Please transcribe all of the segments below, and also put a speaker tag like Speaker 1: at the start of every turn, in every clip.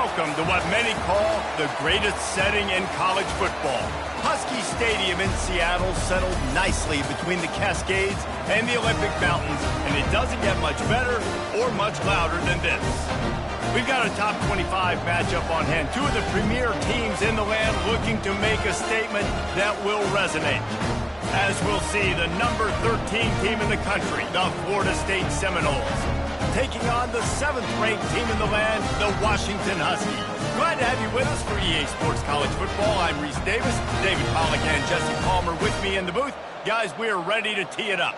Speaker 1: welcome to what many call the greatest setting in college football. Husky Stadium in Seattle settled nicely between the Cascades and the Olympic Mountains, and it doesn't get much better or much louder than this. We've got a top 25 matchup on hand. Two of the premier teams in the land looking to make a statement that will resonate. As we'll see, the number 13 team in the country, the Florida State Seminoles, taking on the 7th-ranked team in the land, the Washington Huskies. Glad to have you with us for EA Sports College Football. I'm Reese Davis, David Pollack and Jesse Palmer with me in the booth. Guys, we are ready to tee it up.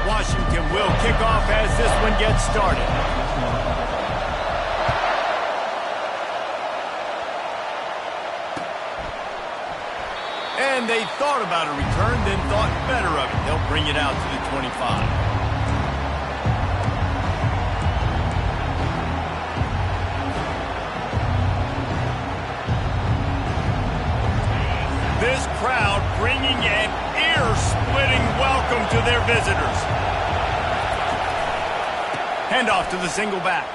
Speaker 1: Washington will kick off as this one gets started. And they thought about a return, then thought better of it. They'll bring it out to the 25. This crowd bringing an ear-splitting welcome to their visitors. Handoff to the single back.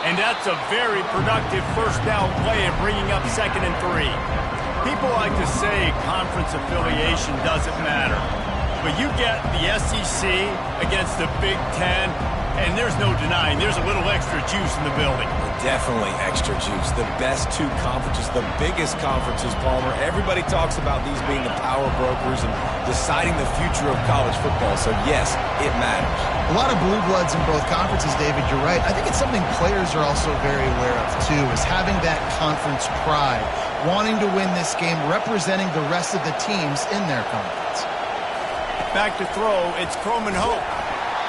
Speaker 1: And that's a very productive first down play and bringing up 2nd and 3. People like to say conference affiliation doesn't matter. But you get the SEC against the Big Ten, and there's no denying there's a little extra juice in the building.
Speaker 2: Definitely extra juice. The best two conferences, the biggest conferences, Palmer. Everybody talks about these being the power brokers and deciding the future of college football. So, yes, it matters.
Speaker 3: A lot of blue bloods in both conferences, David. You're right. I think it's something players are also very aware of, too, is having that conference pride, wanting to win this game, representing the rest of the teams in their conference.
Speaker 1: Back to throw. It's Croman Hope.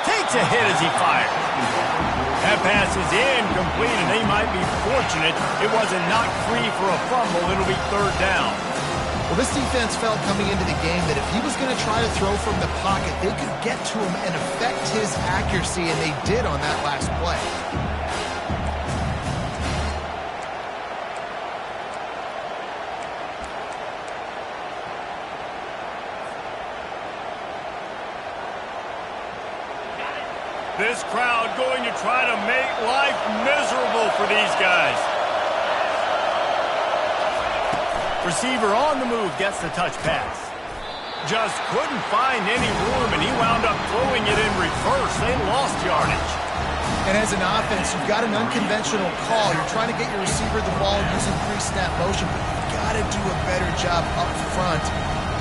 Speaker 1: Takes a hit as he fires. That pass is incomplete, and they might be fortunate it wasn't knocked free for a fumble. It'll be 3rd down.
Speaker 3: Well, this defense felt coming into the game that if he was going to try to throw from the pocket, they could get to him and affect his accuracy, and they did on that last play.
Speaker 1: This crowd going to try to make life miserable for these guys. Receiver on the move gets the touch pass. Just couldn't find any room, and he wound up throwing it in reverse. They lost yardage.
Speaker 3: And as an offense, you've got an unconventional call. You're trying to get your receiver the ball using pre-snap motion, but you've got to do a better job up front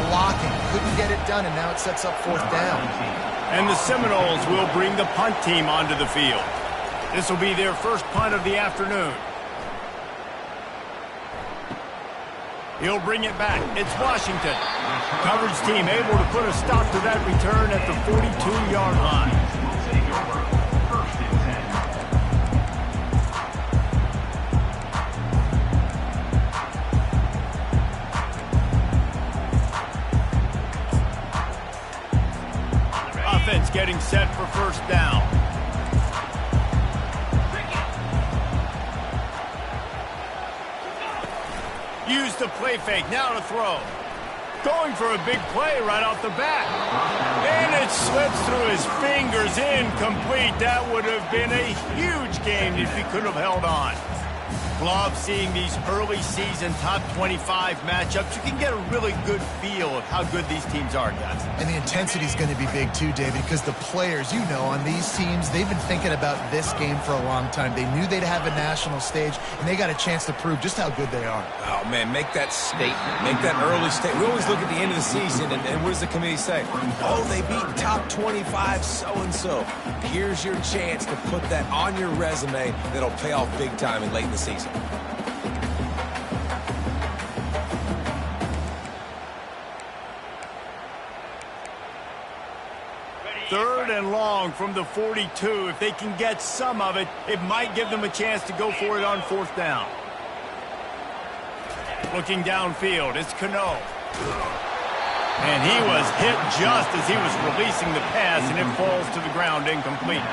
Speaker 3: blocking. Couldn't get it done, and now it sets up 4th down.
Speaker 1: And the Seminoles will bring the punt team onto the field. This will be their first punt of the afternoon. He'll bring it back. It's Washington. Coverage team able to put a stop to that return at the 42-yard line. Offense getting set for 1st down. Use the play fake, now to throw. Going for a big play right off the bat. And it slips through his fingers, incomplete. That would have been a huge game if he could have held on. Love seeing these early season top 25 matchups. You can get a really good feel of how good these teams are, guys.
Speaker 3: And the intensity is going to be big too, David, because the players, you know, on these teams, they've been thinking about this game for a long time. They knew they'd have a national stage, and they got a chance to prove just how good they are.
Speaker 2: Oh, man, make that statement. Make that early statement. We always look at the end of the season, and what does the committee say? Oh, they beat top 25 so-and-so. Here's your chance to put that on your resume that'll pay off big time in late in the season.
Speaker 1: 3rd and long from the 42. If they can get some of it, it might give them a chance to go for it on 4th down. Looking downfield, it's Cano. And he was hit just as he was releasing the pass, and it falls to the ground incomplete.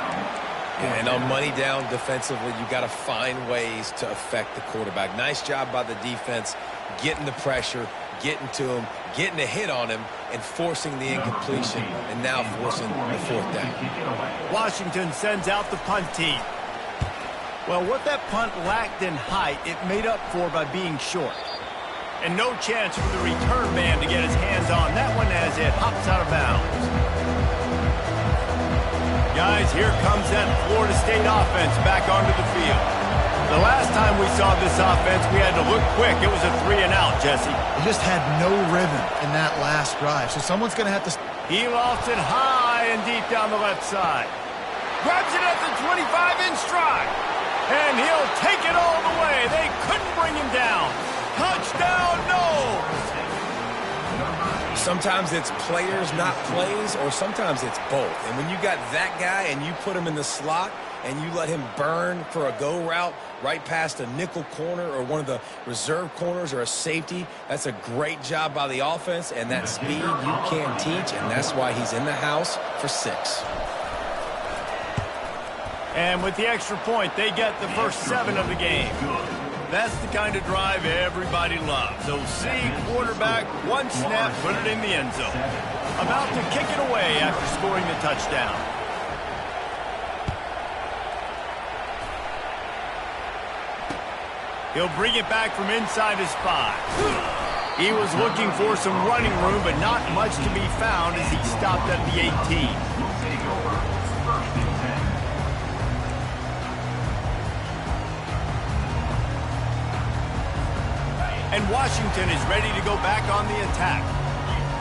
Speaker 2: And on money down defensively, you got to find ways to affect the quarterback. Nice job by the defense, getting the pressure, getting to him, getting a hit on him and forcing the incompletion, and now forcing the 4th down.
Speaker 1: Washington sends out the punt team. Well, what that punt lacked in height, it made up for by being short. And no chance for the return man to get his hands on that one as it hops out of bounds. Guys, here comes that Florida State offense back onto the field. The last time we saw this offense, we had to look quick. It was a 3-and-out, Jesse.
Speaker 3: They just had no rhythm in that last drive, so someone's going to have to...
Speaker 1: He lofts it high and deep down the left side. Grabs it at the 25 in stride. And he'll take it all the way. They couldn't bring him down. Touchdown, no!
Speaker 2: Sometimes it's players, not plays, or sometimes it's both. And when you got that guy and you put him in the slot and you let him burn for a go route right past a nickel corner or one of the reserve corners or a safety, that's a great job by the offense, and that speed you can't teach, and that's why he's in the house for 6.
Speaker 1: And with the extra point, they get the first 7 of the game. That's the kind of drive everybody loves. OC, quarterback, one snap, put it in the end zone. About to kick it away after scoring the touchdown. He'll bring it back from inside his 5. He was looking for some running room, but not much to be found as he stopped at the 18. And Washington is ready to go back on the attack.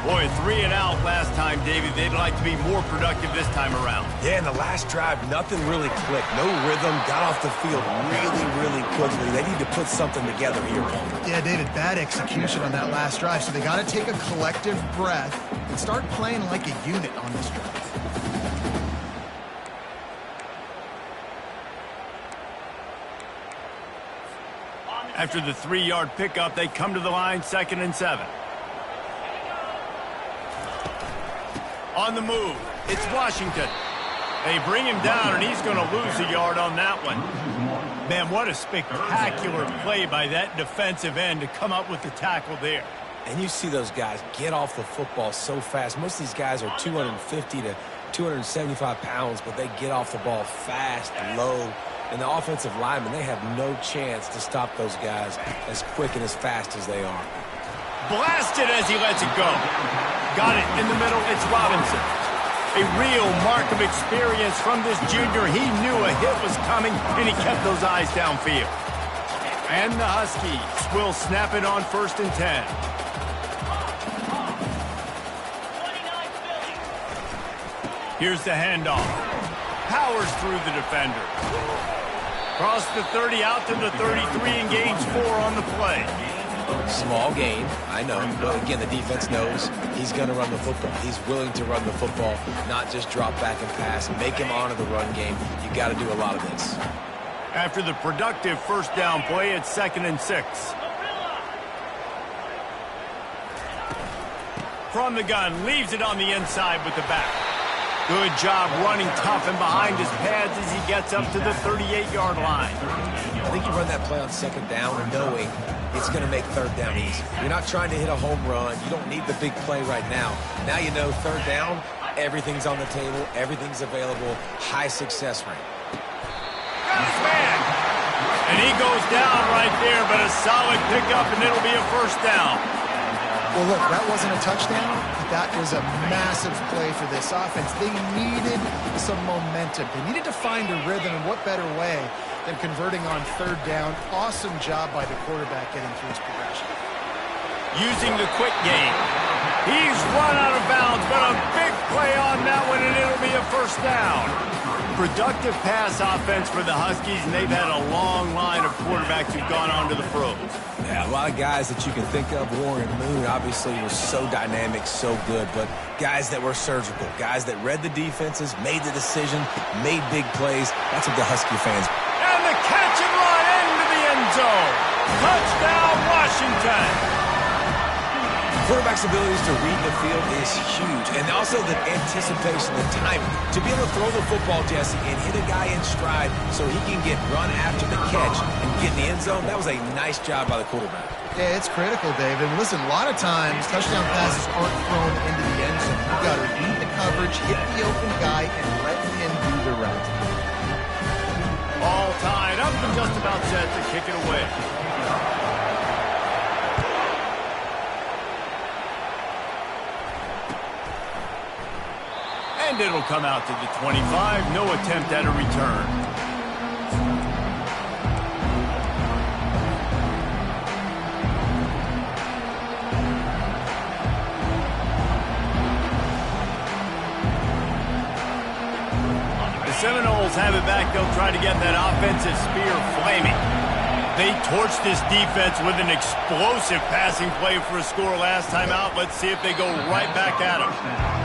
Speaker 1: Boy, 3-and-out last time, David. They'd like to be more productive this time around.
Speaker 2: Yeah, in the last drive, nothing really clicked. No rhythm, got off the field really, really quickly. They need to put something together here.
Speaker 3: Yeah, David, bad execution on that last drive, so they got to take a collective breath and start playing like a unit on this drive.
Speaker 1: After the 3-yard pickup, they come to the line, 2nd and 7. On the move, it's Washington. They bring him down, and he's going to lose a yard on that one. Man, what a spectacular play by that defensive end to come up with the tackle there.
Speaker 2: And you see those guys get off the football so fast. Most of these guys are 250 to 275 pounds, but they get off the ball fast, low. And the offensive linemen, they have no chance to stop those guys as quick and as fast as they are.
Speaker 1: Blasted as he lets it go. Got it in the middle. It's Robinson. A real mark of experience from this junior. He knew a hit was coming, and he kept those eyes downfield. And the Huskies will snap it on 1st and 10. Here's the handoff. Powers through the defender. Across the 30, out to the 33, and gains 4 on the play.
Speaker 2: Small gain, I know. But again, the defense knows he's going to run the football. He's willing to run the football, not just drop back and pass. Make him honor the run game. You got to do a lot of this.
Speaker 1: After the productive 1st down play, it's 2nd and 6. From the gun, leaves it on the inside with the back. Good job running tough and behind his pads as he gets up to the 38-yard line.
Speaker 2: I think you run that play on 2nd down knowing it's going to make 3rd down easy. You're not trying to hit a home run. You don't need the big play right now. Now you know 3rd down, everything's on the table, everything's available, high success rate.
Speaker 1: Got his man! And he goes down right there, but a solid pickup, and it'll be a 1st down.
Speaker 3: Well, look, that wasn't a touchdown, but that was a massive play for this offense. They needed some momentum. They needed to find a rhythm, and what better way than converting on 3rd down. Awesome job by the quarterback getting through his progression.
Speaker 1: Using the quick game. He's run out of bounds, but a big play on that one, and it'll be a 1st down. Productive pass offense for the Huskies, and they've had a long line of quarterbacks who've gone on to the pros.
Speaker 2: Yeah, a lot of guys that you can think of. Warren Moon obviously was so dynamic, so good, but guys that were surgical, guys that read the defenses, made the decision, made big plays. That's what the Husky fans.
Speaker 1: And the catch and run into the end zone. Touchdown, Washington.
Speaker 2: Quarterback's abilities to read the field is huge, and also the anticipation, the timing. To be able to throw the football, Jesse, and hit a guy in stride so he can get run after the catch and get in the end zone, that was a nice job by the quarterback.
Speaker 3: Yeah, it's critical, David. And listen, a lot of times touchdown passes aren't thrown into the end zone. You've got to read the coverage, hit the open guy, and let him do the rest.
Speaker 1: All tied up and just about set to kick it away. And it'll come out to the 25. No attempt at a return. Seminoles have it back. They'll try to get that offensive spear flaming. They torched this defense with an explosive passing play for a score last time out. Let's see if they go right back at him.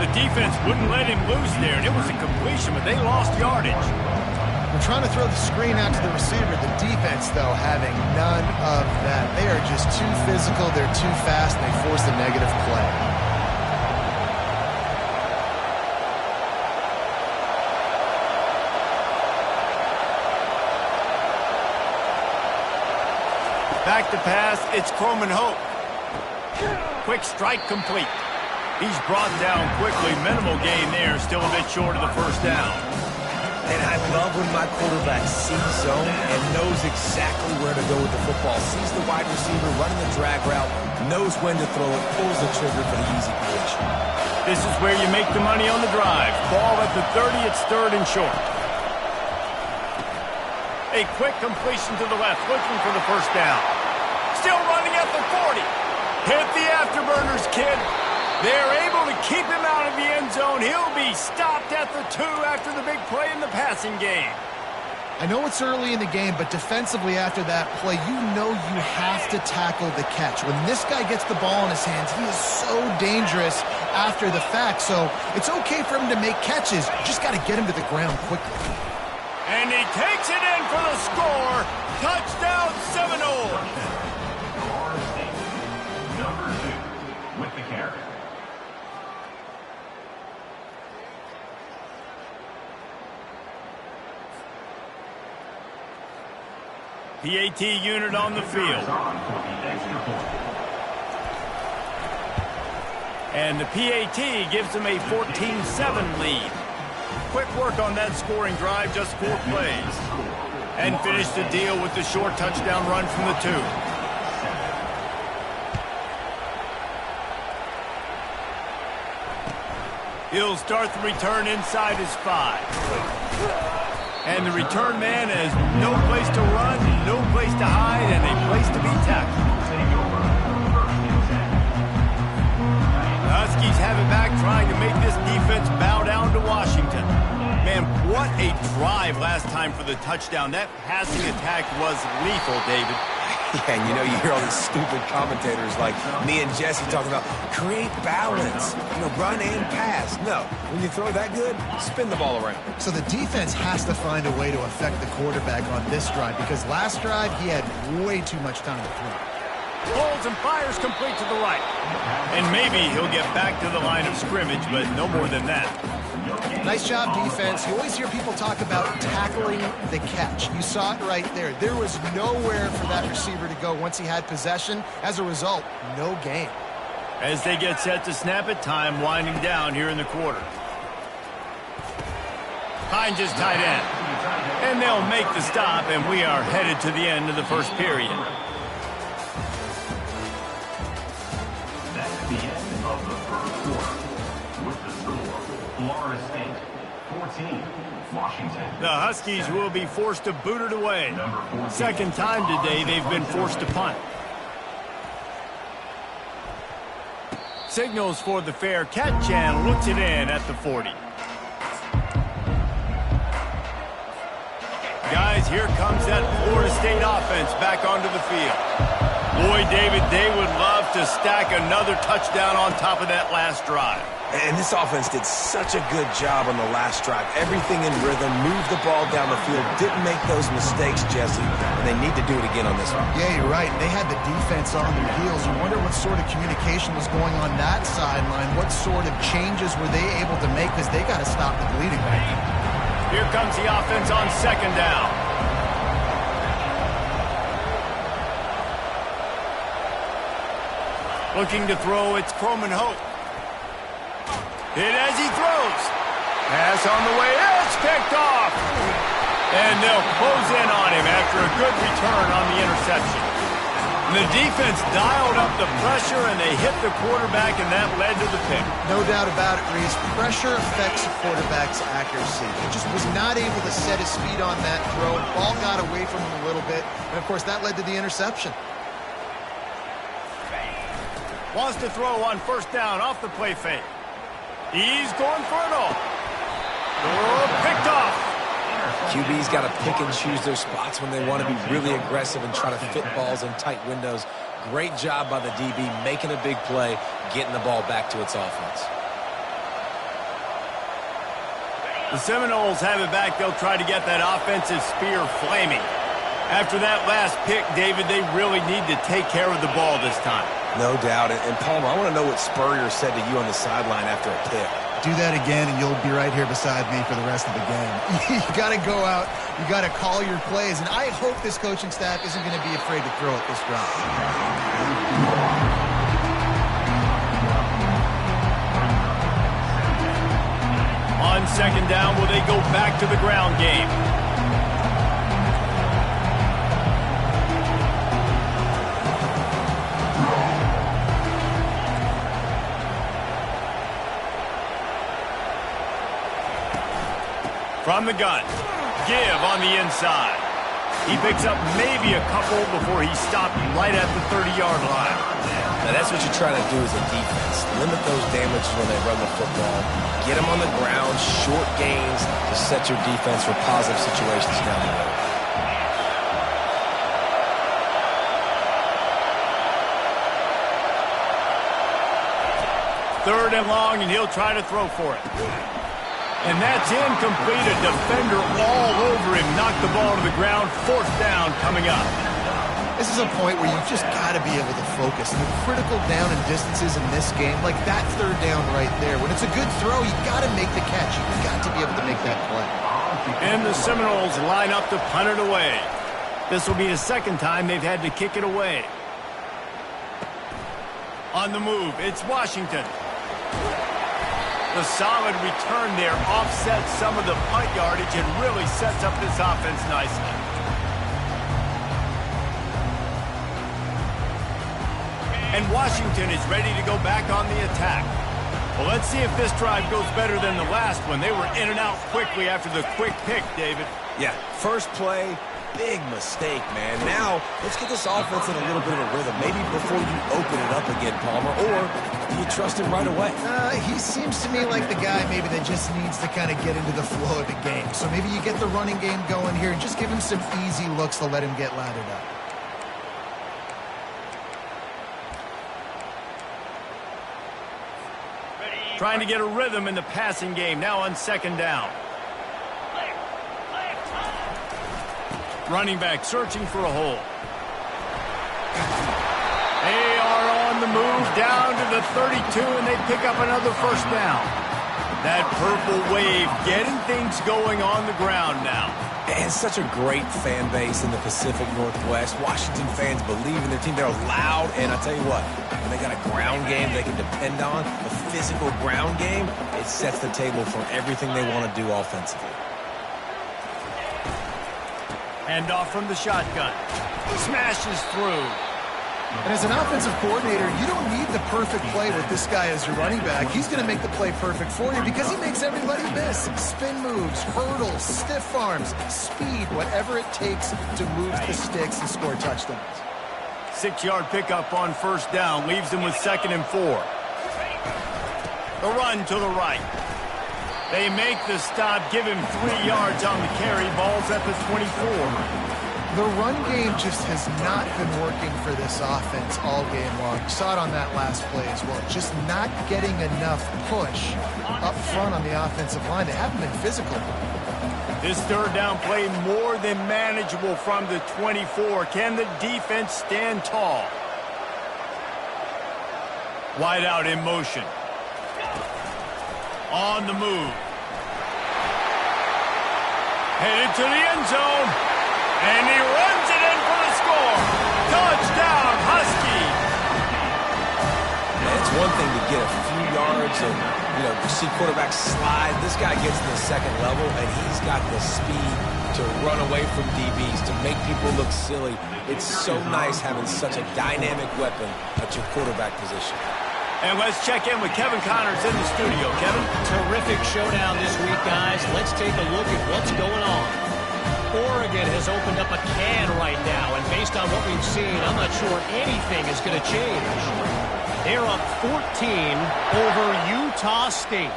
Speaker 1: The defense wouldn't let him loose there, and it was a completion, but they lost yardage.
Speaker 3: We're trying to throw the screen out to the receiver. The defense, though, having none of that. They are just too physical. They're too fast, and they force a negative play.
Speaker 1: Back to pass, it's Croman Hope. Quick strike complete. He's brought down quickly. Minimal gain there, still a bit short of the first down.
Speaker 2: And I love when my quarterback sees zone and knows exactly where to go with the football. Sees the wide receiver running the drag route, knows when to throw it, pulls the trigger for the easy completion.
Speaker 1: This is where you make the money on the drive. Ball at the 30, it's third and short. A quick completion to the left, looking for the first down. Still running at the 40. Hit the afterburners, kid. They're able to keep him out of the end zone. He'll be stopped at the 2 after the big play in the passing game.
Speaker 3: I know it's early in the game, but defensively after that play, you know you have to tackle the catch. When this guy gets the ball in his hands, he is so dangerous after the fact. So it's okay for him to make catches. You just got to get him to the ground quickly.
Speaker 1: And he takes it in for the score. Touchdown, Seminoles.
Speaker 4: Number 2 with the carry.
Speaker 1: PAT unit on the field. And the PAT gives them a 14-7 lead. Quick work on that scoring drive, just 4 plays. And finish the deal with the short touchdown run from the 2. He'll start the return inside his 5. And the return man has no place to run, no place to hide, and a place to be tackled. The Huskies have it back, trying to make this defense bow down to Washington. Man, what a drive last time for the touchdown. That passing attack was lethal, David.
Speaker 2: Yeah, and you know, you hear all these stupid commentators like me and Jesse talking about create balance, run and pass. No, when you throw that good, spin the ball around.
Speaker 3: So the defense has to find a way to affect the quarterback on this drive because last drive he had way too much time to throw.
Speaker 1: Pulls and fires complete to the right. And maybe he'll get back to the line of scrimmage, but no more than that.
Speaker 3: Nice job, defense. You always hear people talk about tackling the catch. You saw it right there. There was nowhere for that receiver to go once he had possession. As a result, no gain.
Speaker 1: As they get set to snap it, time winding down here in the quarter. Hines is tight end. And they'll make the stop, and we are headed to the end of the first period.
Speaker 4: That's the end of the first quarter. With the score, Florida State 14, Washington.
Speaker 1: The Huskies will be forced to boot it away. Second time today they've been forced to punt. Signals for the fair catch and looks it in at the 40. Guys, here comes that Florida State offense back onto the field. Boy, David, they would love to stack another touchdown on top of that last drive.
Speaker 2: And this offense did such a good job on the last drive. Everything in rhythm, moved the ball down the field, didn't make those mistakes, Jesse. And they need to do it again on this one.
Speaker 3: Yeah, you're right. They had the defense on their heels. You wonder what sort of communication was going on that sideline. What sort of changes were they able to make because they got to stop the bleeding right now.
Speaker 1: Here comes the offense on second down. Looking to throw, it's Croman Hope. Hit as he throws. Pass on the way, it's picked off. And they'll close in on him after a good return on the interception. And the defense dialed up the pressure, and they hit the quarterback, and that led to the pick.
Speaker 3: No doubt about it, Reese. Pressure affects the quarterback's accuracy. He just was not able to set his feet on that throw. Ball got away from him a little bit, and, of course, that led to the interception.
Speaker 1: Wants to throw on first down off the play fake. He's going for it all. Picked off.
Speaker 2: QB's got to pick and choose their spots when they want to be really aggressive and try to fit balls in tight windows. Great job by the DB making a big play, getting the ball back to its offense.
Speaker 1: The Seminoles have it back. They'll try to get that offensive spear flaming. After that last pick, David, they really need to take care of the ball this time.
Speaker 2: No doubt. And Palmer, I want to know what Spurrier said to you on the sideline after a pick.
Speaker 3: Do that again, and you'll be right here beside me for the rest of the game. You got to go out. You got to call your plays. And I hope this coaching staff isn't going to be afraid to throw it this round.
Speaker 1: On second down, will they go back to the ground game? From the gun, give on the inside. He picks up maybe a couple before he stopped right at the 30-yard line.
Speaker 2: Now that's what you try to do as a defense. Limit those damages when they run the football. Get them on the ground, short gains to set your defense for positive situations down the road.
Speaker 1: Third and long, and he'll try to throw for it. And that's incomplete. A defender all over him. Knocked the ball to the ground. Fourth down coming up.
Speaker 3: This is a point where you've just got to be able to focus. And the critical down and distances in this game, like that third down right there, when it's a good throw, you got to make the catch. You've got to be able to make that play.
Speaker 1: And the Seminoles line up to punt it away. This will be the second time they've had to kick it away. On the move, it's Washington. The solid return there offsets some of the punt yardage and really sets up this offense nicely. And Washington is ready to go back on the attack. Well, let's see if this drive goes better than the last one. They were in and out quickly after the quick pick, David.
Speaker 2: Yeah, first play, big mistake, man. Now, let's get this offense in a little bit of a rhythm. Maybe before you open it up again, Palmer, or do you trust him right away?
Speaker 3: He seems to me like the guy maybe that just needs to kind of get into the flow of the game. So maybe you get the running game going here and just give him some easy looks to let him get lathered up.
Speaker 1: Trying to get a rhythm in the passing game now on second down. Running back searching for a hole. They are on the move down to the 32, and they pick up another first down. That purple wave getting things going on the ground now.
Speaker 2: And such a great fan base in the Pacific Northwest. Washington fans believe in their team. They're loud, and I tell you what, when they got a ground game they can depend on, a physical ground game, it sets the table for everything they want to do offensively.
Speaker 1: Hand off from the shotgun. Smashes through.
Speaker 3: And as an offensive coordinator, you don't need the perfect play with this guy as your running back. He's going to make the play perfect for you because he makes everybody miss. Spin moves, hurdles, stiff arms, speed, whatever it takes to move the sticks and score touchdowns.
Speaker 1: 6-yard pickup on first down leaves them with 2nd and 4. The run to the right. They make the stop, give him 3 yards on the carry. Ball's at the 24.
Speaker 3: The run game just has not been working for this offense all game long. You saw it on that last play as well. Just not getting enough push up front on the offensive line. They haven't been physical.
Speaker 1: This third down play more than manageable from the 24. Can the defense stand tall? Wide out in motion. On the move. Headed to the end zone. And he runs it in for the score. Touchdown, Husky.
Speaker 2: one thing to get a few yards and, you see quarterbacks slide. This guy gets to the second level, and he's got the speed to run away from DBs, to make people look silly. It's so nice having such a dynamic weapon at your quarterback position.
Speaker 1: And let's check in with Kevin Connors in the studio. Kevin?
Speaker 5: Terrific showdown this week, guys. Let's take a look at what's going on. Oregon has opened up a can right now, and based on what we've seen, I'm not sure anything is going to change. They're up 14 over Utah State.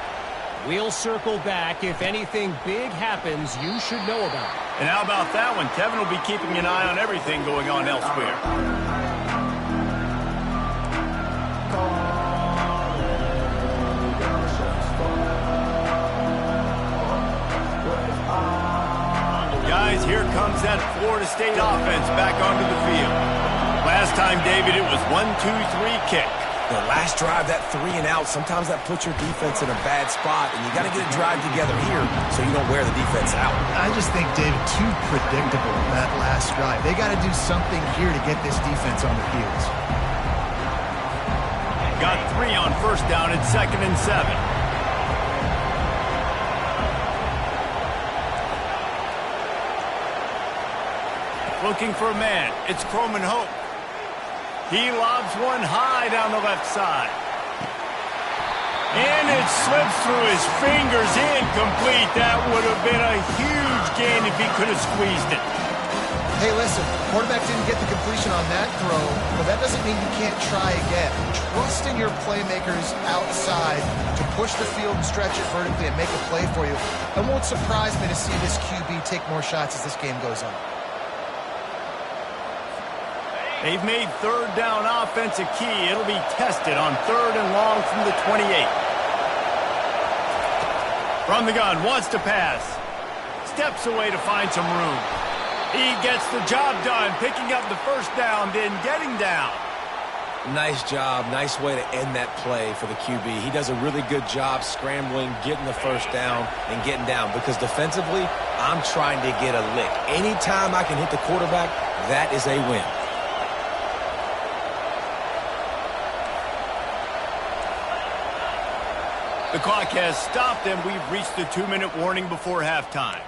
Speaker 5: We'll circle back. If anything big happens, you should know about it.
Speaker 1: And how about that one? Kevin will be keeping an eye on everything going on elsewhere. Guys, here comes that Florida State offense back onto the field. Last time, David, it was 1-2-3 kick.
Speaker 2: The last drive, that 3 and out, sometimes that puts your defense in a bad spot, and you got to get a drive together here so you don't wear the defense out.
Speaker 3: I just think, David, too predictable that last drive. They got to do something here to get this defense on the field.
Speaker 1: Got 3 on first down at 2nd and 7. Looking for a man. It's Croman Hope. He lobs one high down the left side. And it slips through his fingers, incomplete. That would have been a huge gain if he could have squeezed it.
Speaker 3: Hey, listen, quarterback didn't get the completion on that throw, but that doesn't mean you can't try again. Trust in your playmakers outside to push the field and stretch it vertically and make a play for you. It won't surprise me to see this QB take more shots as this game goes on.
Speaker 1: They've made third down offense a key. It'll be tested on 3rd and long from the 28. From the gun, wants to pass. Steps away to find some room. He gets the job done, picking up the first down, then getting down.
Speaker 2: Nice job. Nice way to end that play for the QB. He does a really good job scrambling, getting the first down, and getting down. Because defensively, I'm trying to get a lick. Anytime I can hit the quarterback, that is a win.
Speaker 1: The clock has stopped, and we've reached the 2-minute warning before halftime.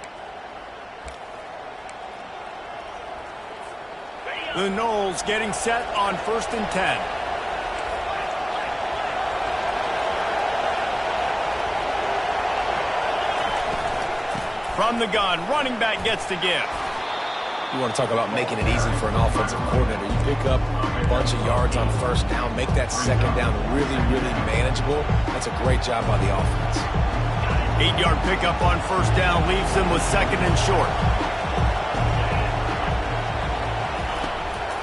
Speaker 1: The Noles getting set on 1st and 10. From the gun, running back gets the give.
Speaker 2: You want to talk about making it easy for an offensive coordinator. You pick up a bunch of yards on first down, make that second down really, really manageable. That's a great job by the offense.
Speaker 1: 8-yard pickup on first down leaves them with 2nd and short.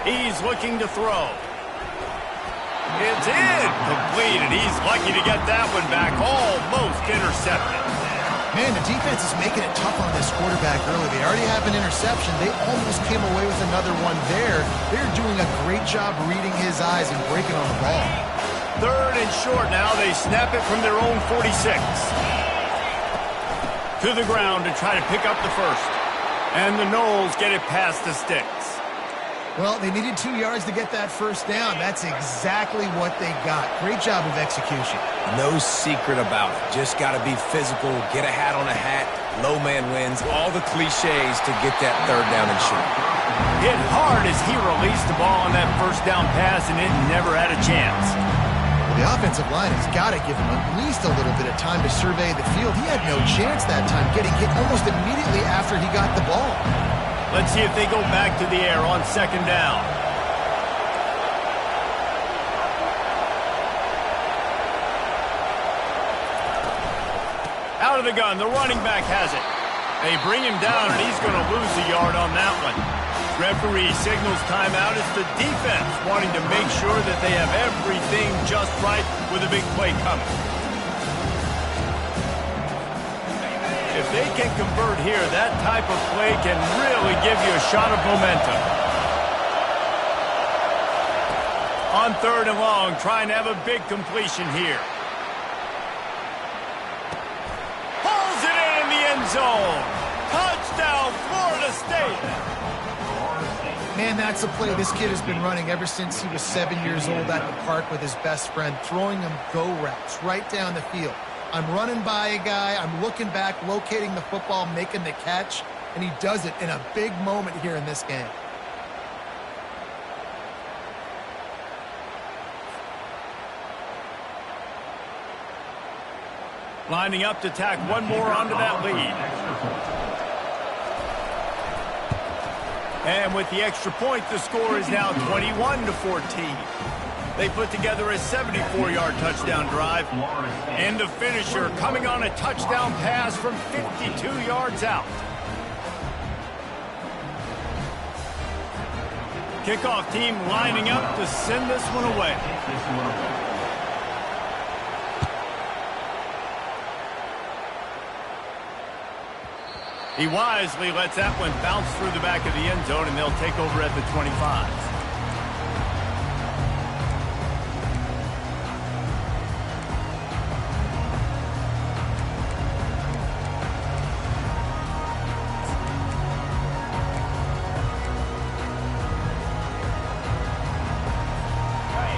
Speaker 1: He's looking to throw. It's incomplete, and he's lucky to get that one back. Almost intercepted.
Speaker 3: Man, the defense is making it tough on this quarterback early. They already have an interception. They almost came away with another one there. They're doing a great job reading his eyes and breaking on the ball.
Speaker 1: 3rd and short now. They snap it from their own 46. To the ground to try to pick up the first. And the Noles get it past the sticks.
Speaker 3: Well, they needed 2 yards to get that first down. That's exactly what they got. Great job of execution.
Speaker 2: No secret about it. Just got to be physical, get a hat on a hat, low man wins, all the cliches to get that 3rd down and short.
Speaker 1: Hit hard as he released the ball on that first down pass, and it never had a chance.
Speaker 3: Well, the offensive line has got to give him at least a little bit of time to survey the field. He had no chance that time, getting hit almost immediately after he got the ball.
Speaker 1: Let's see if they go back to the air on 2nd down. Out of the gun, the running back has it. They bring him down, and he's going to lose a yard on that one. Referee signals timeout. It's the defense wanting to make sure that they have everything just right with a big play coming. If they can convert here, that type of play can really give you a shot of momentum. On 3rd and long, trying to have a big completion here. Pulls it in the end zone. Touchdown, Florida State.
Speaker 3: Man, Man, that's a play this kid has been running ever since he was 7 years old at the park with his best friend, throwing him go routes right down the field. I'm running by a guy, I'm looking back, locating the football, making the catch, and he does it in a big moment here in this game.
Speaker 1: Lining up to tack one more onto that lead. And with the extra point, the score is now 21-14. They put together a 74-yard touchdown drive. And the finisher coming on a touchdown pass from 52 yards out. Kickoff team lining up to send this one away. He wisely lets that one bounce through the back of the end zone, and they'll take over at the 25.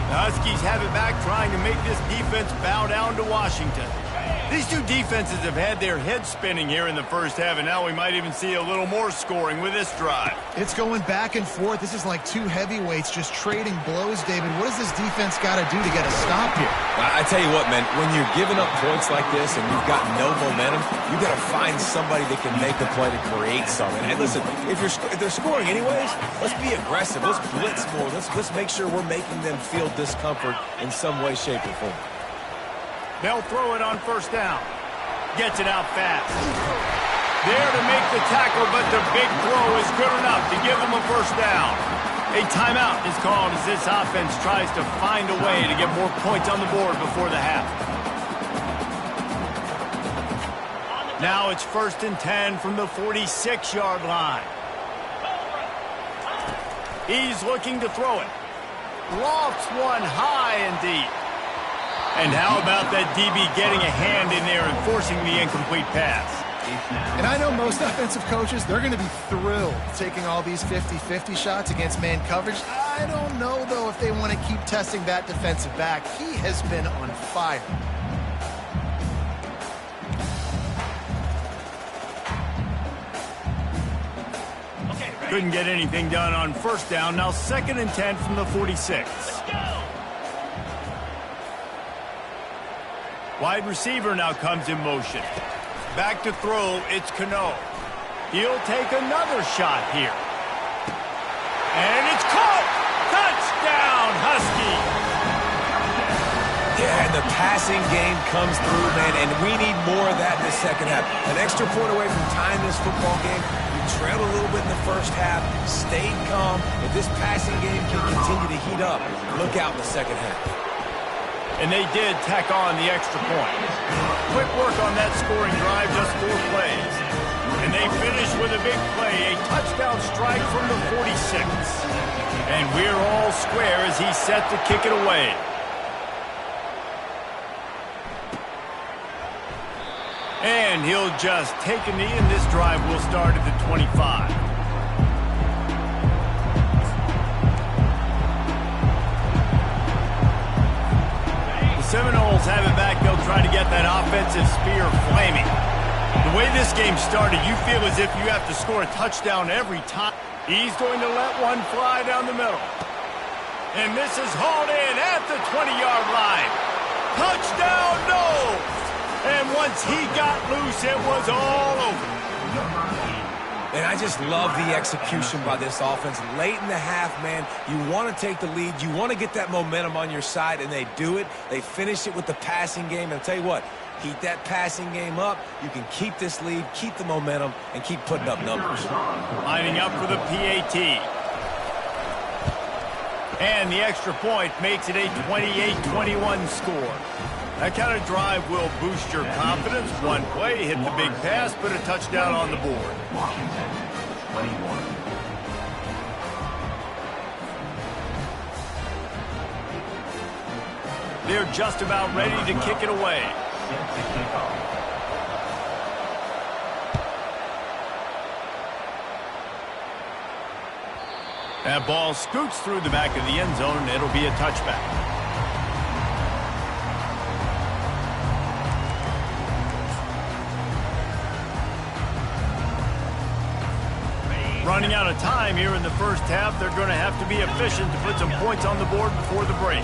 Speaker 1: The Huskies have it back, trying to make this defense bow down to Washington. These two defenses have had their heads spinning here in the first half, and now we might even see a little more scoring with this drive.
Speaker 3: It's going back and forth. This is like two heavyweights just trading blows, David. What does this defense got to do to get a stop here?
Speaker 2: I tell you what, man, when you're giving up points like this and you've got no momentum, you got to find somebody that can make the play to create something. And listen, if they're scoring anyways, let's be aggressive. Let's blitz more. Let's make sure we're making them feel discomfort in some way, shape, or form.
Speaker 1: They'll throw it on first down. Gets it out fast. There to make the tackle, but the big throw is good enough to give them a first down. A timeout is called as this offense tries to find a way to get more points on the board before the half. Now it's 1st and 10 from the 46-yard line. He's looking to throw it. Lofts one high and deep. And how about that DB getting a hand in there and forcing the incomplete pass?
Speaker 3: And I know most offensive coaches, they're going to be thrilled taking all these 50-50 shots against man coverage. I don't know, though, if they want to keep testing that defensive back. He has been on fire.
Speaker 1: Couldn't get anything done on first down. Now 2nd and 10 from the 46. Wide receiver now comes in motion. Back to throw, it's Cano. He'll take another shot here. And it's caught! Touchdown, Husky!
Speaker 2: Yeah, and the passing game comes through, man, and we need more of that in the second half. An extra point away from tying this football game. We trailed a little bit in the first half, stayed calm. If this passing game can continue to heat up, look out in the second half.
Speaker 1: And they did tack on the extra point. Quick work on that scoring drive, just 4 plays. And they finish with a big play, a touchdown strike from the 46. And we're all square as he's set to kick it away. And he'll just take a knee, and this drive will start at the 25. Seminoles have it back. They'll try to get that offensive spear flaming. The way this game started, you feel as if you have to score a touchdown every time. He's going to let one fly down the middle. And this is hauled in at the 20-yard line. Touchdown, no! And once he got loose, it was all over.
Speaker 2: And I just love the execution by this offense. Late in the half, man, you want to take the lead. You want to get that momentum on your side, and they do it. They finish it with the passing game. And I'll tell you what, heat that passing game up. You can keep this lead, keep the momentum, and keep putting up numbers.
Speaker 1: Lining up for the PAT. And the extra point makes it a 28-21 score. That kind of drive will boost your confidence. One play, hit the big pass, put a touchdown on the board.
Speaker 4: Washington, 21.
Speaker 1: They're just about ready to kick it away.
Speaker 4: Set to kick off.
Speaker 1: That ball scoots through the back of the end zone, and it'll be a touchback. Running out of time here in the first half, they're going to have to be efficient to put some points on the board before the break.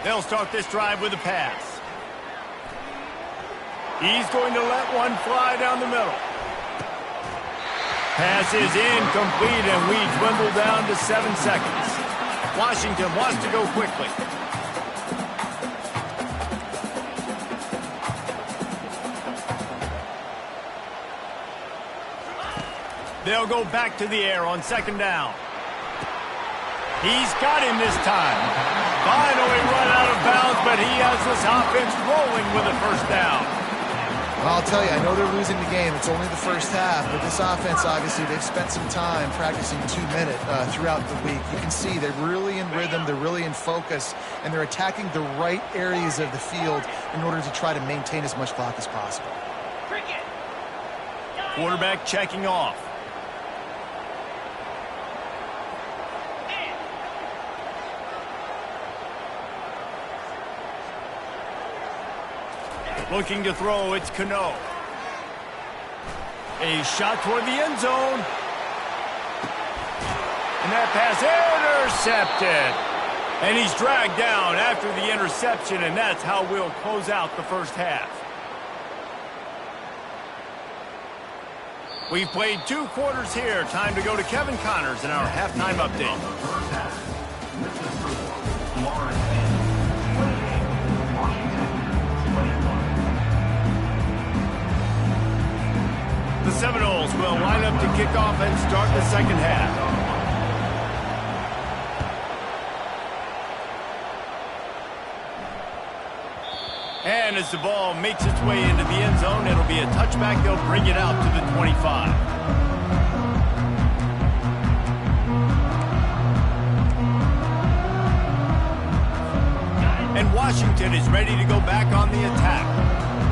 Speaker 1: They'll start this drive with a pass. He's going to let one fly down the middle. Pass is incomplete, and we dwindle down to 7 seconds. Washington wants to go quickly. They'll go back to the air on 2nd down. He's got him this time. Finally run out of bounds, but he has this offense rolling with a first down.
Speaker 3: Well, I'll tell you, I know they're losing the game. It's only the first half, but this offense, obviously, they've spent some time practicing 2-minute throughout the week. You can see they're really in rhythm, they're really in focus, and they're attacking the right areas of the field in order to try to maintain as much clock as possible.
Speaker 1: Quarterback checking off. Looking to throw, it's Cano. A shot toward the end zone. And that pass intercepted. And he's dragged down after the interception, and that's how we'll close out the first half. We've played 2 quarters here. Time to go to Kevin Connors in our halftime update. The Seminoles will line up to kick off and start the second half. And as the ball makes its way into the end zone, it'll be a touchback. They'll bring it out to the 25. And Washington is ready to go back on the attack.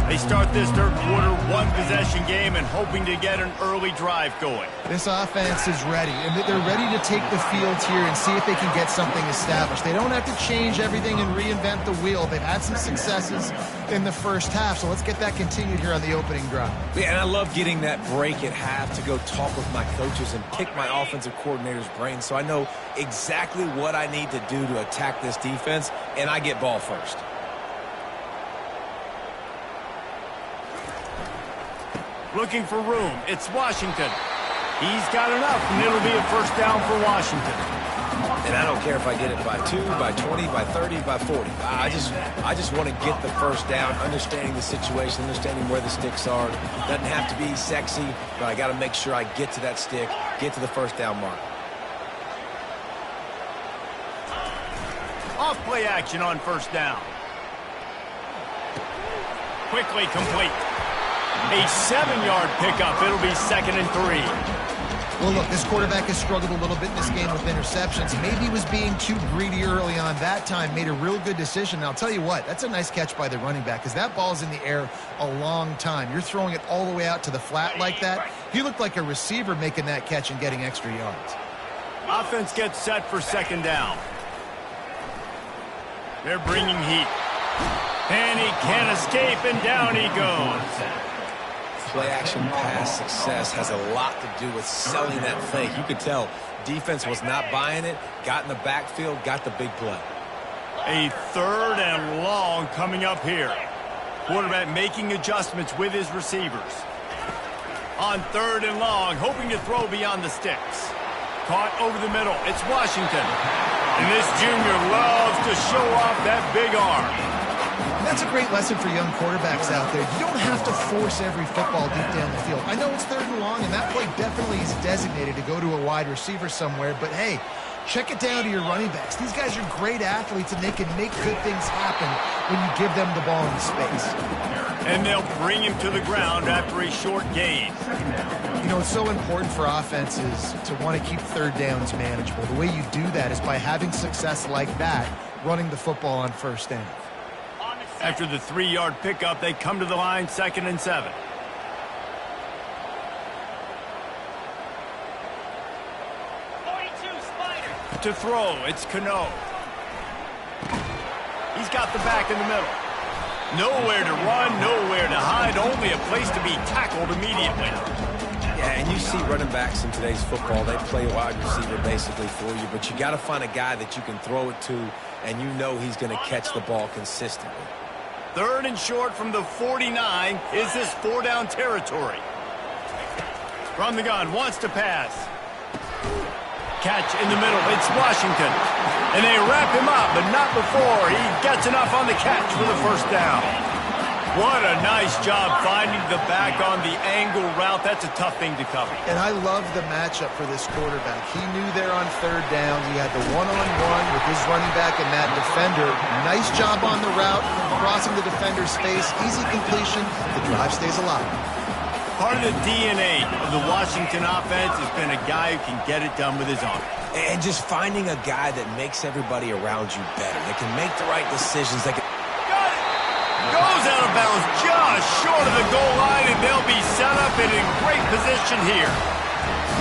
Speaker 1: They start this third quarter one-possession game and hoping to get an early drive going.
Speaker 3: This offense is ready, and they're ready to take the field here and see if they can get something established. They don't have to change everything and reinvent the wheel. They've had some successes in the first half, so let's get that continued here on the opening drive.
Speaker 2: Yeah, and I love getting that break at half to go talk with my coaches and pick my offensive coordinator's brain so I know exactly what I need to do to attack this defense, and I get ball first.
Speaker 1: Looking for room. It's Washington. He's got enough, and it'll be a first down for Washington.
Speaker 2: And I don't care if I get it by 2, by 20, by 30, by 40. I just want to get the first down, understanding the situation, understanding where the sticks are. Doesn't have to be sexy, but I got to make sure I get to that stick, get to the first down mark.
Speaker 1: Off play action on first down. Quickly complete. A 7-yard pickup. It'll be 2nd and 3.
Speaker 3: Well, look, this quarterback has struggled a little bit in this game with interceptions. Maybe he was being too greedy early on that time, made a real good decision. And I'll tell you what, that's a nice catch by the running back because that ball's in the air a long time. You're throwing it all the way out to the flat like that. He looked like a receiver making that catch and getting extra yards.
Speaker 1: Offense gets set for 2nd down. They're bringing heat. And he can't escape, and down he goes.
Speaker 2: Play-action pass success has a lot to do with selling that fake. You could tell defense was not buying it, got in the backfield, got the big play.
Speaker 1: A 3rd and long coming up here. Quarterback making adjustments with his receivers. On 3rd and long, hoping to throw beyond the sticks. Caught over the middle. It's Washington. And this junior loves to show off that big arm.
Speaker 3: That's a great lesson for young quarterbacks out there. You don't have to force every football deep down the field. I know it's 3rd and long, and that play definitely is designated to go to a wide receiver somewhere, but hey, check it down to your running backs. These guys are great athletes, and they can make good things happen when you give them the ball in space.
Speaker 1: And they'll bring him to the ground after a short gain.
Speaker 3: You know, it's so important for offenses to want to keep third downs manageable. The way you do that is by having success like that, running the football on first down.
Speaker 1: After the 3-yard pickup, they come to the line, 2nd and 7. To throw, it's Cano. He's got the back in the middle. Nowhere to run, nowhere to hide, only a place to be tackled immediately.
Speaker 2: Yeah, and you see running backs in today's football, they play wide receiver basically for you, but you got to find a guy that you can throw it to, and you know he's going to catch the ball consistently.
Speaker 1: 3rd and short from the 49. Is this 4-down territory? From the gun, wants to pass. Catch in the middle, it's Washington. And they wrap him up, but not before he gets enough on the catch for the 1st down. What a nice job finding the back on the angle route. That's a tough thing to cover.
Speaker 3: And I love the matchup for this quarterback. He knew there on 3rd down. He had the one-on-one with his running back and that defender. Nice job on the route, crossing the defender's face. Easy completion. The drive stays alive.
Speaker 1: Part of the DNA of the Washington offense has been a guy who can get it done with his arm.
Speaker 2: And just finding a guy that makes everybody around you better. They can make the right decisions. They can...
Speaker 1: Got it! Goes out of bounds just short of the goal line, and they'll be set up and in great position here.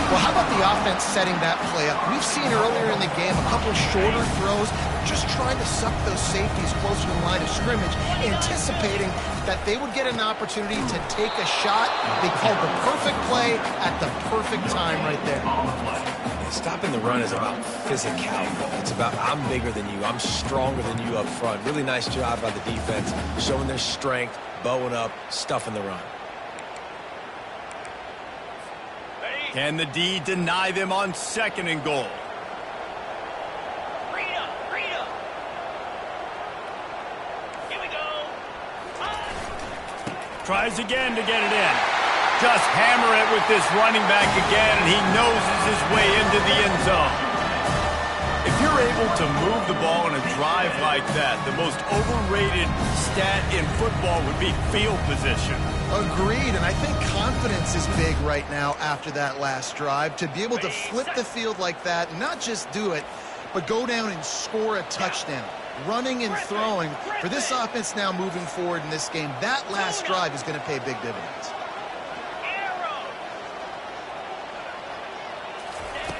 Speaker 3: Well, how about the offense setting that play up? We've seen earlier in the game a couple shorter throws, just trying to suck those safeties closer to the line of scrimmage, anticipating that they would get an opportunity to take a shot. They called the perfect play at the perfect time right there.
Speaker 2: Stopping the run is about physicality. It's about I'm bigger than you, I'm stronger than you up front. Really nice job by the defense, showing their strength, bowing up, stuffing the run.
Speaker 1: Can the D deny them on 2nd and goal?
Speaker 5: Here we go.
Speaker 1: Tries again to get it in. Just hammer it with this running back again, and he noses his way into the end zone. If you're able to move the ball in a drive like that, the most overrated stat in football would be field position.
Speaker 3: Agreed, and I think confidence is big right now after that last drive. To be able to flip the field like that, not just do it, but go down and score a touchdown. Running and throwing, for this offense now moving forward in this game, that last drive is going to pay big dividends.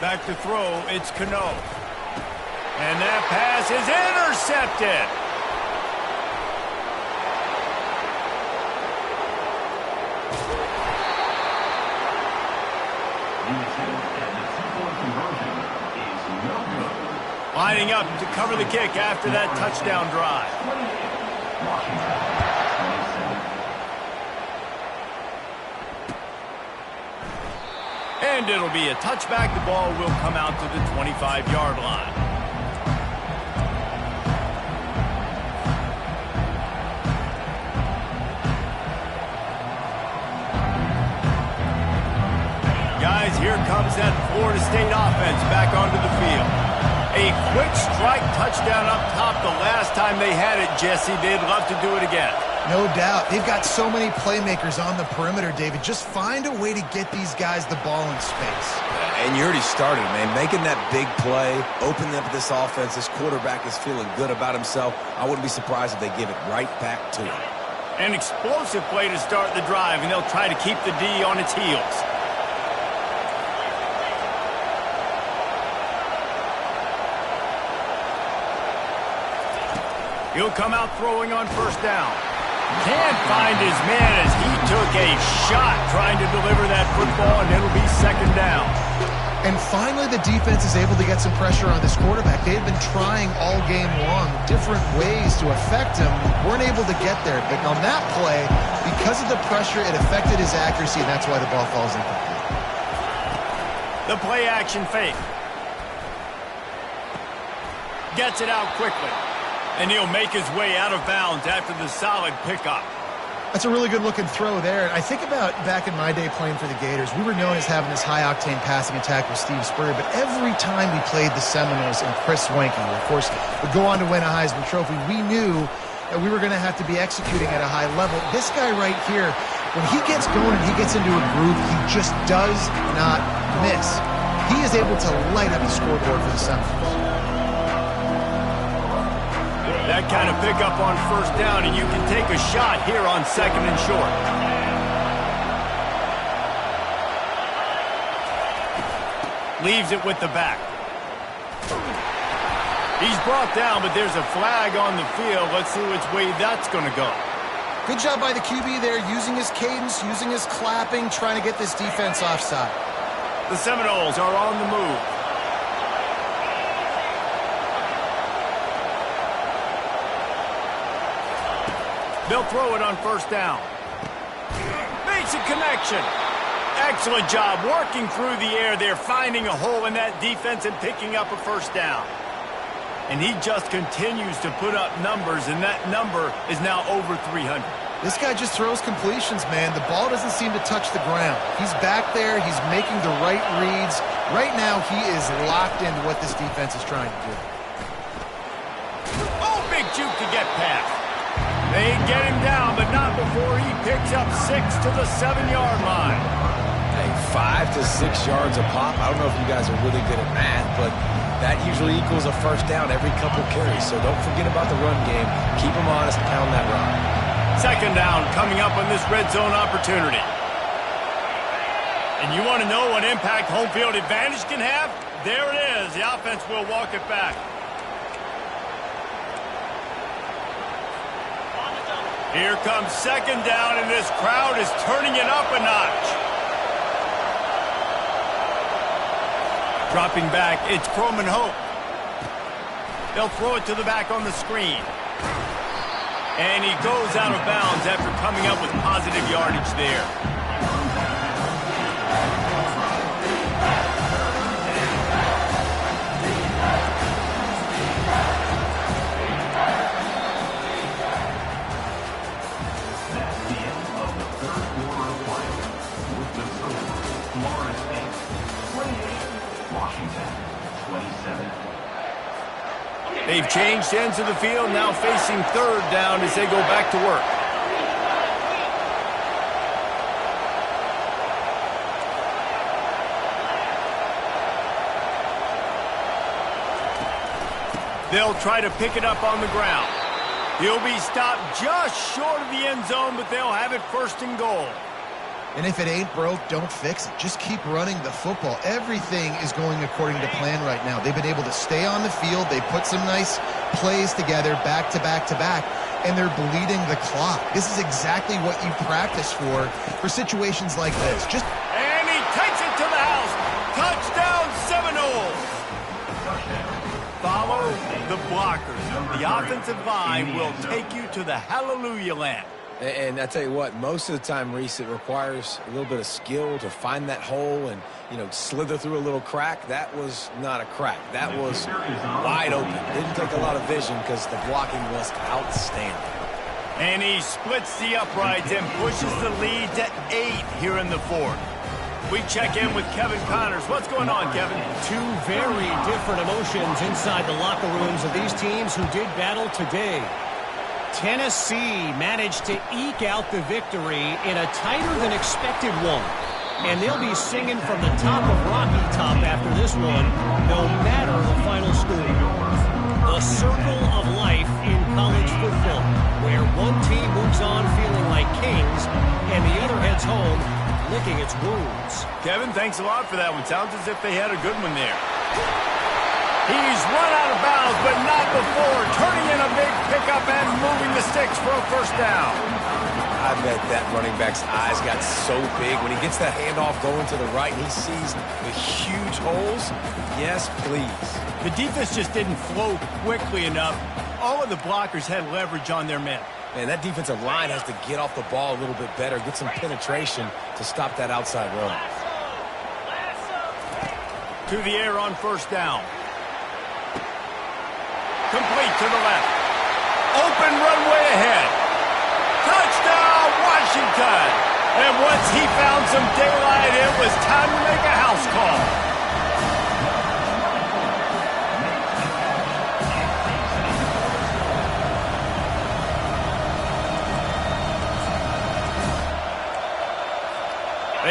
Speaker 1: Back to throw, it's Cano. And that pass is intercepted. Lining up to cover the kick after that touchdown drive. And it'll be a touchback. The ball will come out to the 25-yard line. Guys, here comes that Florida State offense back onto the field. A quick strike touchdown up top the last time they had it, Jesse. They'd love to do it again.
Speaker 3: No doubt. They've got so many playmakers on the perimeter, David. Just find a way to get these guys the ball in space.
Speaker 2: And you already started, man. Making that big play, opening up this offense. This quarterback is feeling good about himself. I wouldn't be surprised if they give it right back to him.
Speaker 1: An explosive play to start the drive, and they'll try to keep the D on its heels. He'll come out throwing on 1st down. Can't find his man as he took a shot trying to deliver that football, and it'll be 2nd down.
Speaker 3: And finally, the defense is able to get some pressure on this quarterback. They had been trying all game long different ways to affect him. Weren't able to get there. But on that play, because of the pressure, it affected his accuracy, and that's why the ball falls incomplete.
Speaker 1: The play action fake. Gets it out quickly. And he'll make his way out of bounds after the solid pickup.
Speaker 3: That's a really good-looking throw there. I think about back in my day playing for the Gators, we were known as having this high-octane passing attack with Steve Spurrier, but every time we played the Seminoles and Chris Wenke, of course, would go on to win a Heisman Trophy, we knew that we were going to have to be executing at a high level. This guy right here, when he gets going and he gets into a groove, he just does not miss. He is able to light up the scoreboard for the Seminoles.
Speaker 1: That kind of pickup on first down, and you can take a shot here on second and short. Leaves it with the back. He's brought down, but there's a flag on the field. Let's see which way that's going to go.
Speaker 3: Good job by the QB there, using his cadence, using his clapping, trying to get this defense offside.
Speaker 1: The Seminoles are on the move. They'll throw it on first down. Makes a connection. Excellent job working through the air there, finding a hole in that defense and picking up a first down. And he just continues to put up numbers, and that number is now over 300.
Speaker 3: This guy just throws completions, man. The ball doesn't seem to touch the ground. He's back there. He's making the right reads. Right now, he is locked into what this defense is trying to do.
Speaker 1: Oh, big juke to get past. They get him down, but not before he picks up 6 to the 7-yard line.
Speaker 2: Hey, 5 to 6 yards a pop. I don't know if you guys are really good at math, but that usually equals a first down every couple carries. So don't forget about the run game. Keep them honest and pound that rock.
Speaker 1: Second down coming up on this red zone opportunity. And you want to know what impact home field advantage can have? There it is. The offense will walk it back. Here comes second down, and this crowd is turning it up a notch. Dropping back, it's Croman Hope. They'll throw it to the back on the screen. And he goes out of bounds after coming up with positive yardage there.
Speaker 4: That's the end of the third quarter of play. With the score, Florida State 28, Washington 27.
Speaker 1: They've changed ends of the field, now facing third down as they go back to work. They'll try to pick it up on the ground. He'll be stopped just short of the end zone, but they'll have it first and goal.
Speaker 3: And if it ain't broke, don't fix it. Just keep running the football. Everything is going according to plan right now. They've been able to stay on the field. They put some nice plays together back to back to back, and they're bleeding the clock. This is exactly what you practice for situations like this.
Speaker 1: And he takes it to the house. Touchdown, Seminoles. Follow the blockers. The offensive line will take you to the hallelujah land.
Speaker 2: And I tell you what, most of the time, Reese, it requires a little bit of skill to find that hole and, slither through a little crack. That was not a crack. That was wide open. Didn't take a lot of vision because the blocking was outstanding.
Speaker 1: And he splits the uprights and pushes the lead to 8 here in the fourth. We check in with Kevin Connors. What's going on, Kevin?
Speaker 5: Two very different emotions inside the locker rooms of these teams who did battle today. Tennessee managed to eke out the victory in a tighter than expected one. And they'll be singing from the top of Rocky Top after this one, no matter the final score. The circle of life in college football, where one team moves on feeling like kings and the other heads home licking its wounds.
Speaker 1: Kevin, thanks a lot for that one. Sounds as if they had a good one there. He's run out of bounds, but not before turning in a big pickup and moving the sticks for a first down.
Speaker 2: I bet that running back's eyes got so big when he gets that handoff going to the right and he sees the huge holes. Yes, please.
Speaker 1: The defense just didn't flow quickly enough. All of the blockers had leverage on their men.
Speaker 2: Man, that defensive line has to get off the ball a little bit better, get some penetration to stop that outside run.
Speaker 1: To the air on first down. Complete to the left. Open runway ahead. Touchdown, Washington. And once he found some daylight, it was time to make a house call.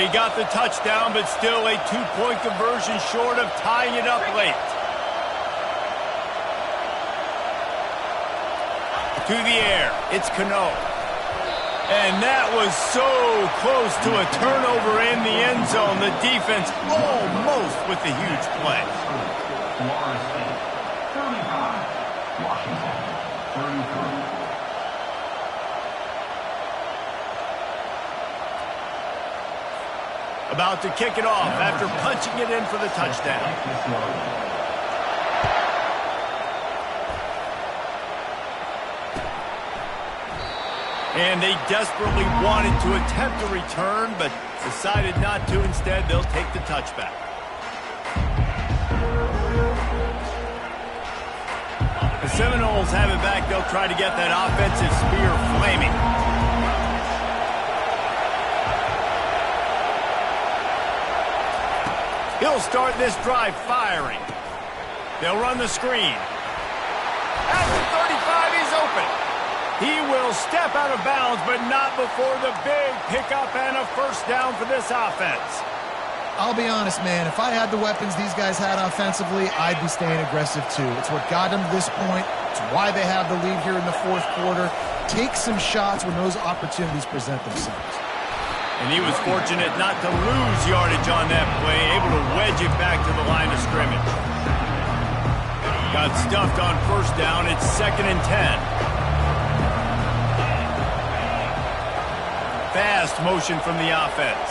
Speaker 1: They got the touchdown, but still a 2-point conversion short of tying it up late. To the air, it's Cano. And that was so close to a turnover in the end zone. The defense almost with the huge play.
Speaker 4: Florida State, 35. Washington, 33.
Speaker 1: About to kick it off after punching it in for the touchdown. And they desperately wanted to attempt a return, but decided not to. Instead, they'll take the touchback. The Seminoles have it back. They'll try to get that offensive spear flaming. He'll start this drive firing. They'll run the screen. At the 35, he's open. He will step out of bounds, but not before the big pickup and a first down for this offense.
Speaker 3: I'll be honest, man. If I had the weapons these guys had offensively, I'd be staying aggressive too. It's what got them to this point. It's why they have the lead here in the fourth quarter. Take some shots when those opportunities present themselves.
Speaker 1: And he was fortunate not to lose yardage on that play, able to wedge it back to the line of scrimmage. Got stuffed on first down. It's 2nd and 10. Fast motion from the offense.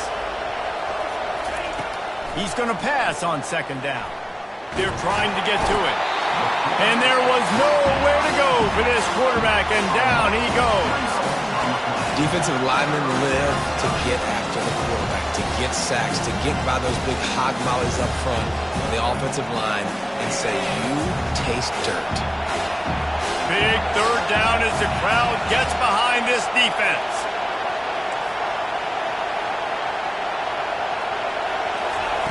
Speaker 1: He's going to pass on 2nd down. They're trying to get to it. And there was nowhere to go for this quarterback, and down he goes.
Speaker 2: Defensive linemen live to get after the quarterback, to get sacks, to get by those big hog mollies up front on the offensive line and say, you taste dirt.
Speaker 1: Big 3rd down as the crowd gets behind this defense.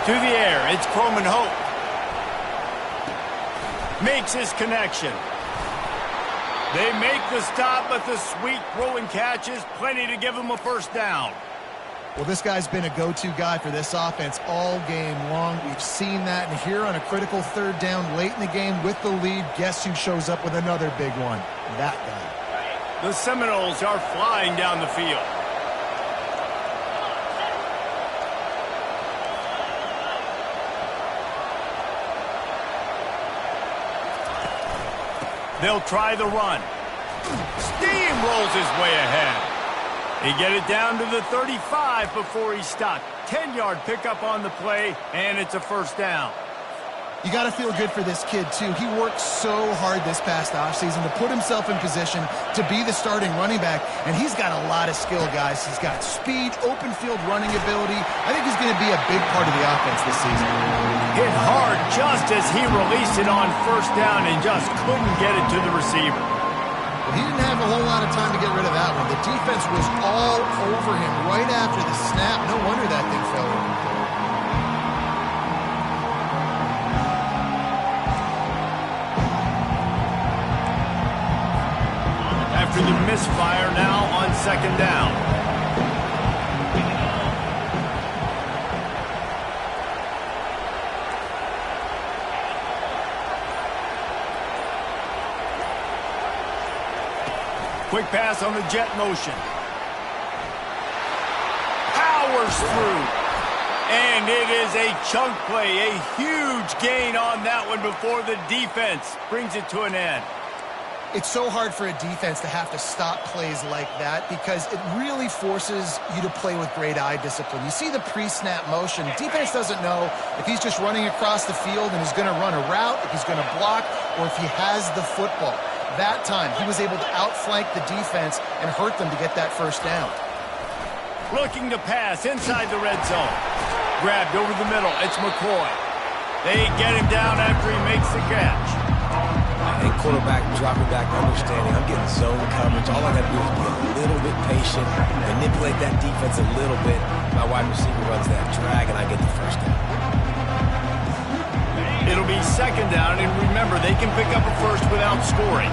Speaker 1: To the air, it's Croman Hope. Makes his connection. They make the stop, but the sweet throw and catch is plenty to give him a first down.
Speaker 3: Well, this guy's been a go-to guy for this offense all game long. We've seen that, and here on a critical 3rd down late in the game with the lead, guess who shows up with another big one? That guy.
Speaker 1: The Seminoles are flying down the field. They'll try the run. Steamrolls his way ahead. They get it down to the 35 before he's stopped. 10-yard pickup on the play, and it's a first down.
Speaker 3: You got to feel good for this kid, too. He worked so hard this past offseason to put himself in position to be the starting running back, and he's got a lot of skill, guys. He's got speed, open field running ability. I think he's going to be a big part of the offense this season.
Speaker 1: Hit hard just as he released it on first down and just couldn't get it to the receiver.
Speaker 3: Well, he didn't have a whole lot of time to get rid of that one. The defense was all over him right after the snap. No wonder that thing fell over.
Speaker 1: After the misfire, now on 2nd down. Quick pass on the jet motion. Powers through. And it is a chunk play, a huge gain on that one before the defense brings it to an end.
Speaker 3: It's so hard for a defense to have to stop plays like that because it really forces you to play with great eye discipline. You see the pre-snap motion. Defense doesn't know if he's just running across the field and he's going to run a route, if he's going to block, or if he has the football. That time, he was able to outflank the defense and hurt them to get that first down.
Speaker 1: Looking to pass inside the red zone. Grabbed over the middle. It's McCoy. They get him down after he makes the catch.
Speaker 2: And quarterback dropping back, understanding I'm getting zone coverage. All I got to do is be a little bit patient, manipulate that defense a little bit. My wide receiver runs that drag, and I get the first down.
Speaker 1: It'll be 2nd down, and remember, they can pick up a first without scoring.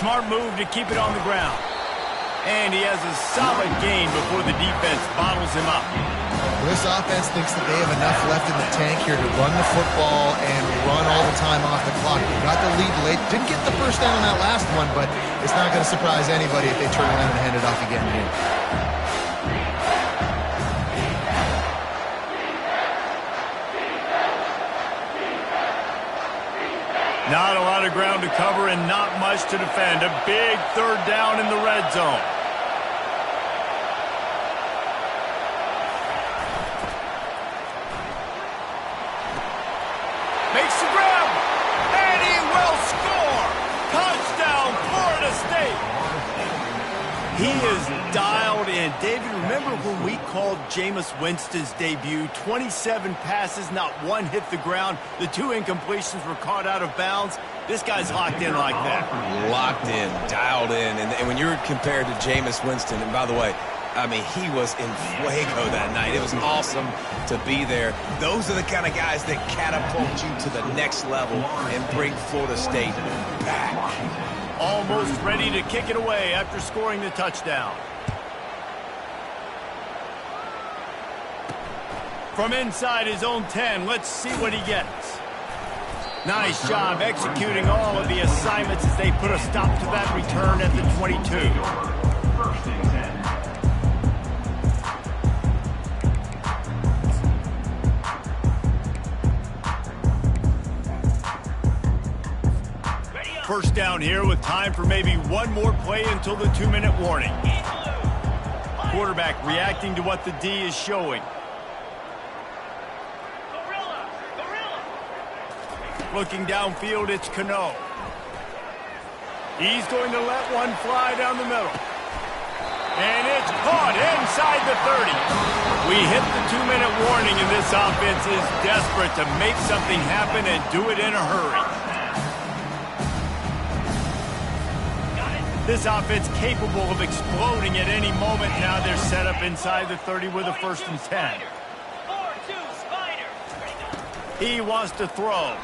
Speaker 1: Smart move to keep it on the ground. And he has a solid gain before the defense bottles him up.
Speaker 3: This offense thinks that they have enough left in the tank here to run the football and run all the time off the clock. They got the lead late. Didn't get the first down on that last one, but it's not going to surprise anybody if they turn around and hand it off again here.
Speaker 1: Not a lot of ground to cover and not much to defend. A big third down in the red zone. Makes the grab, and he will score. Touchdown, Florida State. He is dialed in. David, remember when we called Jameis Winston's debut? 27 passes, not one hit the ground. The 2 incompletions were caught out of bounds. This guy's locked in like that.
Speaker 2: Locked in, dialed in. And when you're compared to Jameis Winston, and by the way, I mean, he was in fuego that night. It was awesome to be there. Those are the kind of guys that catapult you to the next level and bring Florida State back.
Speaker 1: Almost ready to kick it away after scoring the touchdown. From inside his own 10, let's see what he gets. Nice job executing all of the assignments as they put a stop to that return at the 22.
Speaker 4: First and 10.
Speaker 1: First down here with time for maybe one more play until the 2-minute warning. Quarterback reacting to what the D is showing. Looking downfield, it's Cano. He's going to let one fly down the middle. And it's caught inside the 30. We hit the 2-minute warning, and this offense is desperate to make something happen and do it in a hurry. This offense capable of exploding at any moment. Now they're set up inside the 30 with a 1st and 10. He wants to throw.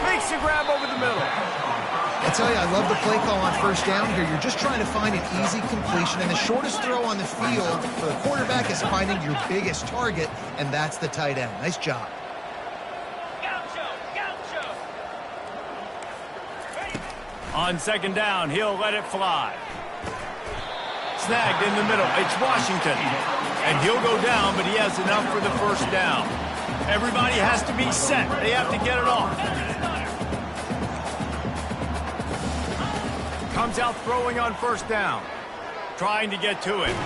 Speaker 1: Makes a grab over the middle.
Speaker 3: I tell you, I love the play call on first down here. You're just trying to find an easy completion, and the shortest throw on the field for the quarterback is finding your biggest target, and that's the tight end. Nice job.
Speaker 1: On second down, he'll let it fly. Snagged in the middle. It's Washington. And he'll go down, but he has enough for the first down. Everybody has to be set. They have to get it off. Comes out throwing on first down. Trying to get to it.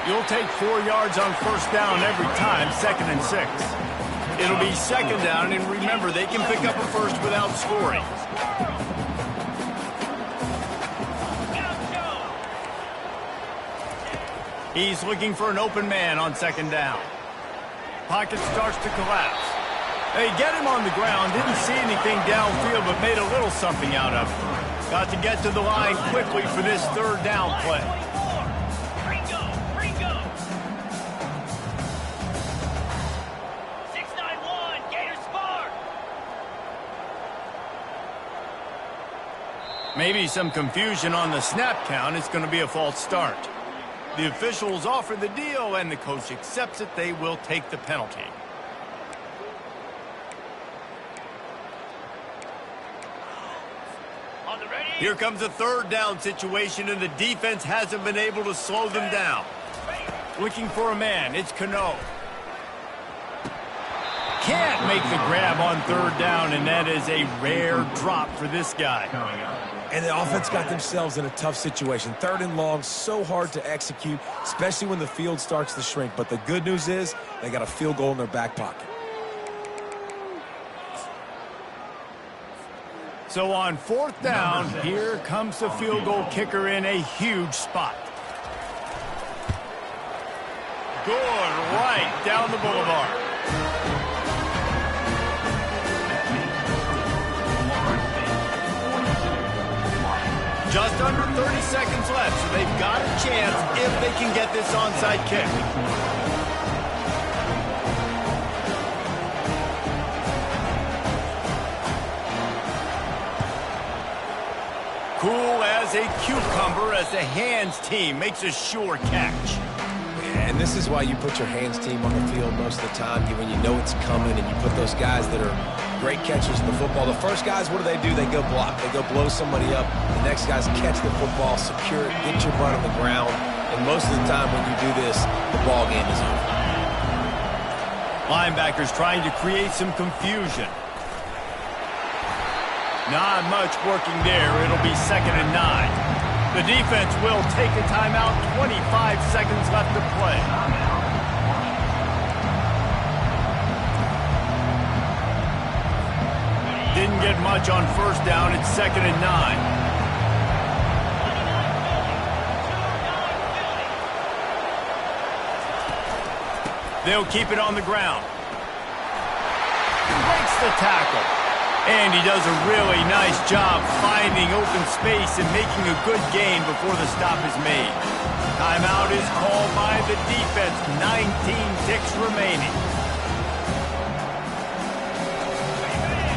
Speaker 1: You'll take 4 yards on first down every time, 2nd and 6. It'll be second down, and remember, they can pick up a first without scoring. He's looking for an open man on second down. Pocket starts to collapse. They get him on the ground. Didn't see anything downfield, but made a little something out of it. Got to get to the line quickly for this third down play. Maybe some confusion on the snap count. It's going to be a false start. The officials offer the deal, and the coach accepts it. They will take the penalty. Here comes a third down situation, and the defense hasn't been able to slow them down. Looking for a man. It's Cano. Can't make the grab on third down, and that is a rare drop for this guy.
Speaker 2: And the offense got themselves in a tough situation. 3rd and long, so hard to execute, especially when the field starts to shrink. But the good news is they got a field goal in their back pocket.
Speaker 1: So on 4th down, here comes the field goal kicker in a huge spot. Good, right down the boulevard. Just under 30 seconds left, so they've got a chance if they can get this onside kick. cool as a cucumber as the hands team makes a sure catch.
Speaker 2: And this is why you put your hands team on the field most of the time, when you know it's coming, and you put those guys that are great catchers in the football. The first guys, what do? They go block. They go blow somebody up. The next guys catch the football, secure it, get your butt on the ground. And most of the time when you do this, the ball game is over.
Speaker 1: Linebackers trying to create some confusion. Not much working there. It'll be 2nd and 9. The defense will take a timeout. 25 seconds left to play. Didn't get much on first down. It's 2nd and 9. They'll keep it on the ground. Breaks the tackle. And he does a really nice job finding open space and making a good gain before the stop is made. Timeout is called by the defense. 19 ticks remaining.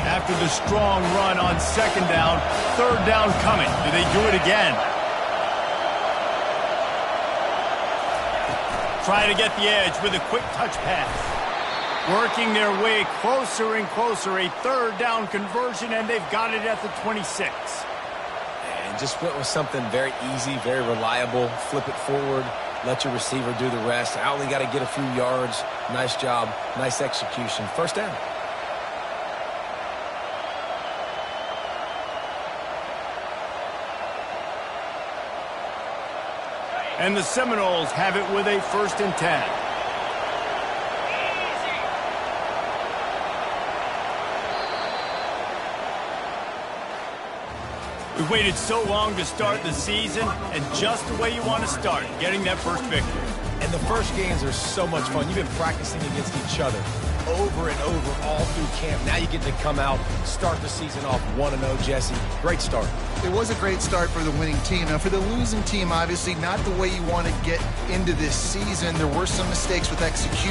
Speaker 1: After the strong run on 2nd down, 3rd down coming. Do they do it again? Try to get the edge with a quick touch pass. Working their way closer and closer. A 3rd down conversion, and they've got it at the 26.
Speaker 2: And just went with something very easy, very reliable. Flip it forward. Let your receiver do the rest. I only got to get a few yards. Nice job. Nice execution. 1st down.
Speaker 1: And the Seminoles have it with a 1st and 10. We've waited so long to start the season, and just the way you want to start, getting that first victory.
Speaker 2: And the first games are so much fun. You've been practicing against each other over and over all through camp. Now you get to come out, start the season off 1-0, Jesse. Great start.
Speaker 3: It was a great start for the winning team. Now, for the losing team, obviously not the way you want to get into this season. There were some mistakes with execution.